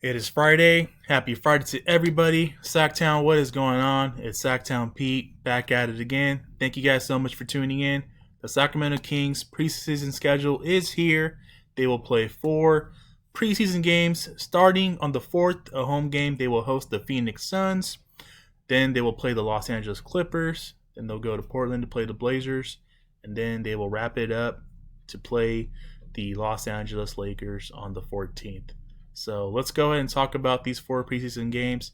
It is Friday. Happy Friday to everybody. Sacktown, what is going on? It's Sacktown Pete back at it again. Thank you guys so much for tuning in. The Sacramento Kings preseason schedule is here. They will play 4 preseason games starting on the 4th, a home game. They will host the Phoenix Suns. Then they will play the Los Angeles Clippers. Then they'll go to Portland to play the Blazers. And then they will wrap it up to play the Los Angeles Lakers on the 14th. So let's go ahead and talk about these 4 preseason games.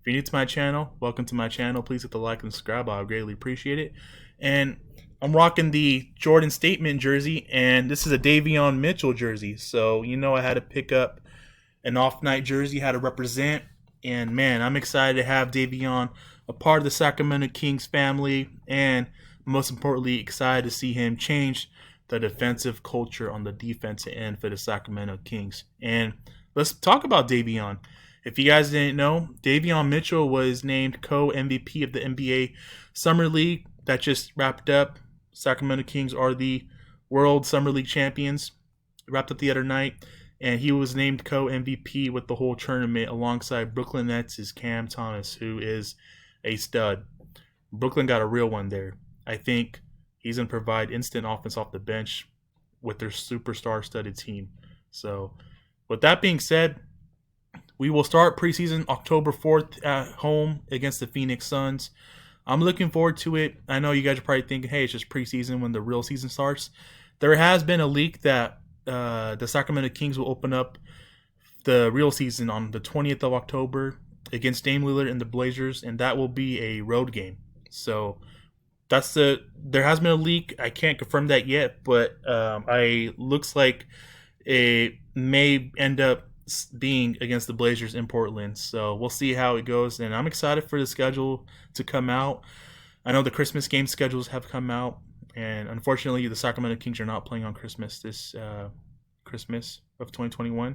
If you're new to my channel, welcome to my channel. Please hit the like and subscribe. I would greatly appreciate it. And I'm rocking the Jordan Statement jersey, and this is a Davion Mitchell jersey. So I had to pick up an off-night jersey, had to represent. And man, I'm excited to have Davion a part of the Sacramento Kings family, and most importantly, excited to see him change the defensive culture on the defensive end for the Sacramento Kings. And let's talk about Davion. If you guys didn't know, Davion Mitchell was named co-MVP of the NBA Summer League that just wrapped up. Sacramento Kings are the World Summer League champions. Wrapped up the other night, and he was named co-MVP with the whole tournament alongside Brooklyn Nets' Cam Thomas, who is a stud. Brooklyn got a real one there. I think he's going to provide instant offense off the bench with their superstar-studded team. So, with that being said, we will start preseason October 4th at home against the Phoenix Suns. I'm looking forward to it. I know you guys are probably thinking, hey, it's just preseason when the real season starts. There has been a leak that the Sacramento Kings will open up the real season on the 20th of October against Dame Lillard and the Blazers, and that will be a road game. So there has been a leak. I can't confirm that yet, but looks like it may end up being against the Blazers in Portland. So we'll see how it goes, and I'm excited for the schedule to come out. I know the Christmas game schedules have come out, and unfortunately the Sacramento Kings are not playing on Christmas this Christmas of 2021.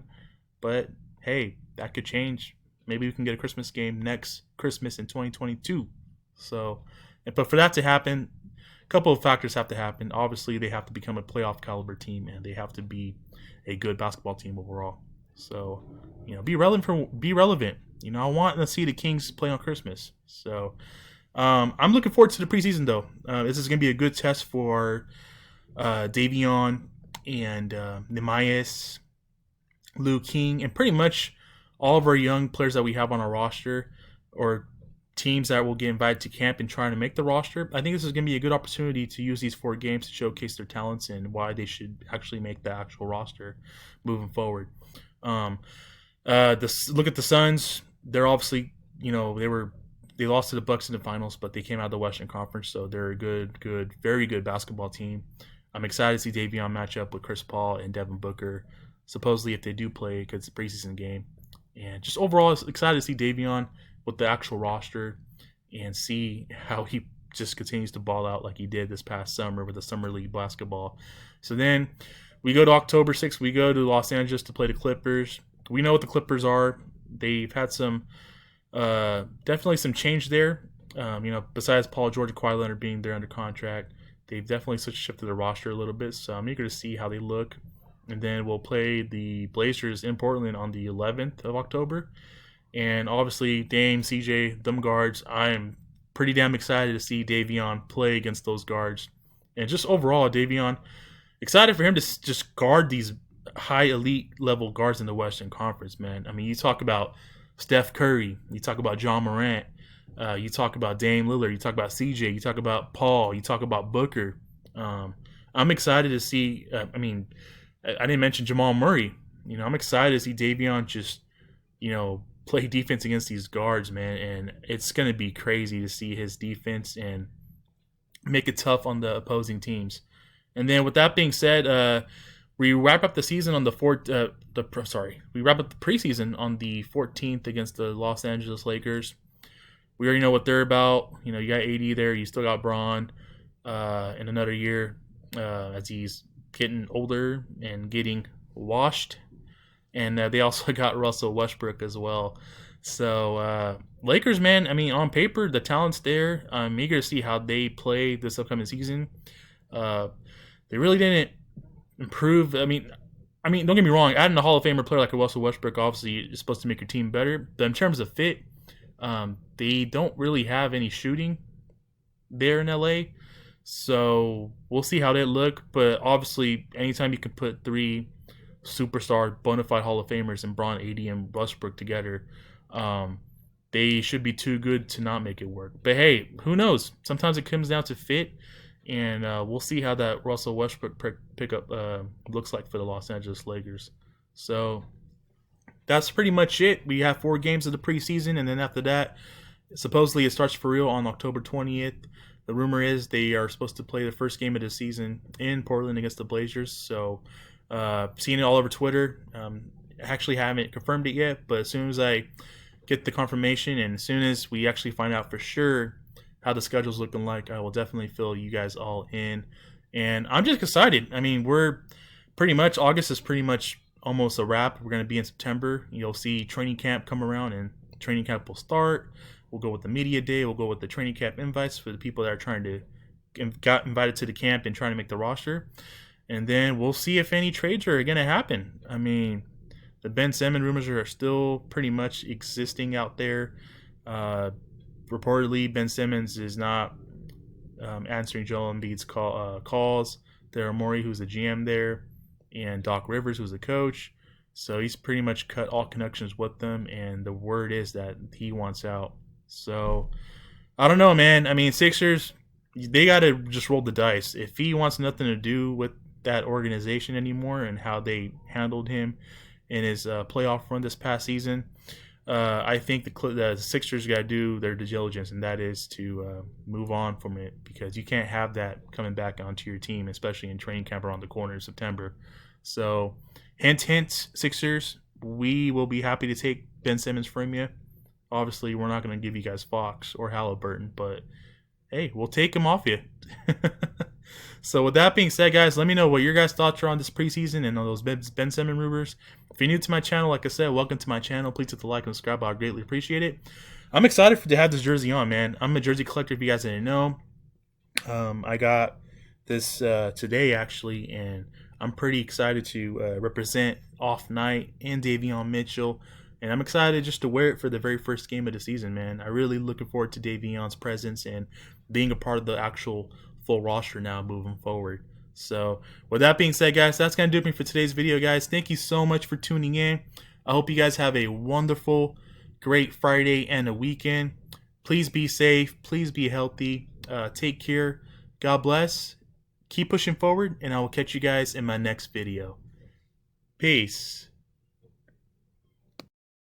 But hey, that could change. Maybe we can get a Christmas game next Christmas in 2022. But for that to happen, a couple of factors have to happen. Obviously, they have to become a playoff caliber team, and they have to be a good basketball team overall. So, be relevant. I want to see the Kings play on Christmas. So, I'm looking forward to the preseason, though. This is going to be a good test for Davion and Nemias, Lou King, and pretty much all of our young players that we have on our roster, or teams that will get invited to camp and trying to make the roster. I think this is going to be a good opportunity to use these 4 games to showcase their talents and why they should actually make the actual roster moving forward. Look at the Suns. They're obviously, they lost to the Bucks in the finals, but they came out of the Western Conference, so they're a good, very good basketball team. I'm excited to see Davion match up with Chris Paul and Devin Booker, supposedly if they do play, because it's a preseason game. And just overall, excited to see Davion with the actual roster and see how he just continues to ball out like he did this past summer with the Summer League basketball. So then we go to October 6th. We go to Los Angeles to play the Clippers. We know what the Clippers are. They've had definitely some change there. Besides Paul George and Kawhi Leonard being there under contract, they've definitely shifted the roster a little bit. So I'm eager to see how they look. And then we'll play the Blazers in Portland on the 11th of October. And obviously, Dame, CJ, them guards, I am pretty damn excited to see Davion play against those guards. And just overall, Davion, excited for him to just guard these high elite level guards in the Western Conference, man. I mean, you talk about Steph Curry, you talk about John Morant, you talk about Dame Lillard, you talk about CJ, you talk about Paul, you talk about Booker. I'm excited to see, I didn't mention Jamal Murray. I'm excited to see Davion just, play defense against these guards, man, and it's going to be crazy to see his defense and make it tough on the opposing teams. And then with that being said, we wrap up the season on we wrap up the preseason on the 14th against the Los Angeles Lakers. We already know what they're about. You got AD there, you still got Braun in another year as he's getting older and getting washed. And they also got Russell Westbrook as well. So, Lakers, man, on paper, the talent's there. I'm eager to see how they play this upcoming season. They really didn't improve. I mean, don't get me wrong. Adding a Hall of Famer player like a Russell Westbrook obviously is supposed to make your team better. But in terms of fit, they don't really have any shooting there in LA. So we'll see how they look. But obviously, anytime you can put three superstar bona fide Hall of Famers and Bron, AD, and Westbrook together, um, they should be too good to not make it work. But hey, who knows? Sometimes it comes down to fit, and we'll see how that Russell Westbrook pickup looks like for the Los Angeles Lakers. So that's pretty much it. We have 4 games of the preseason, and then after that, supposedly it starts for real on October 20th. The rumor is they are supposed to play the first game of the season in Portland against the Blazers. So, seeing it all over Twitter. Actually haven't confirmed it yet, but as soon as I get the confirmation and as soon as we actually find out for sure how the schedule's looking like, I will definitely fill you guys all in. And I'm just excited. I mean, we're pretty much, August is pretty much almost a wrap. We're going to be in September. You'll see training camp come around and training camp will start. We'll go with the media day. We'll go with the training camp invites for the people that are trying to got invited to the camp and trying to make the roster. And then we'll see if any trades are going to happen. I mean, the Ben Simmons rumors are still pretty much existing out there. Reportedly, Ben Simmons is not answering Joel Embiid's calls. Daryl Morey, who's the GM there, and Doc Rivers, who's the coach. So he's pretty much cut all connections with them, and the word is that he wants out. So I don't know, man. I mean, Sixers, they got to just roll the dice. If he wants nothing to do with that organization anymore and how they handled him in his playoff run this past season, I think the Sixers got to do their due diligence, and that is to move on from it, because you can't have that coming back onto your team, especially in training camp around the corner in September. So, hint, hint, Sixers, we will be happy to take Ben Simmons from you. Obviously, we're not going to give you guys Fox or Halliburton, but hey, we'll take him off you. So with that being said, guys, let me know what your guys' thoughts are on this preseason and on those Ben Simmons rumors. If you're new to my channel, like I said, welcome to my channel. Please hit the like and subscribe. I greatly appreciate it. I'm excited to have this jersey on, man. I'm a jersey collector, if you guys didn't know. I got this today, actually, and I'm pretty excited to represent Off Night and Davion Mitchell. And I'm excited just to wear it for the very first game of the season, man. I'm really looking forward to Davion's presence and being a part of the actual full roster now moving forward. So with that being said, guys, that's going to do it for today's video, guys. Thank you so much for tuning in. I hope you guys have a wonderful, great Friday and a weekend. Please be safe. Please be healthy. Take care. God bless. Keep pushing forward, and I will catch you guys in my next video. Peace.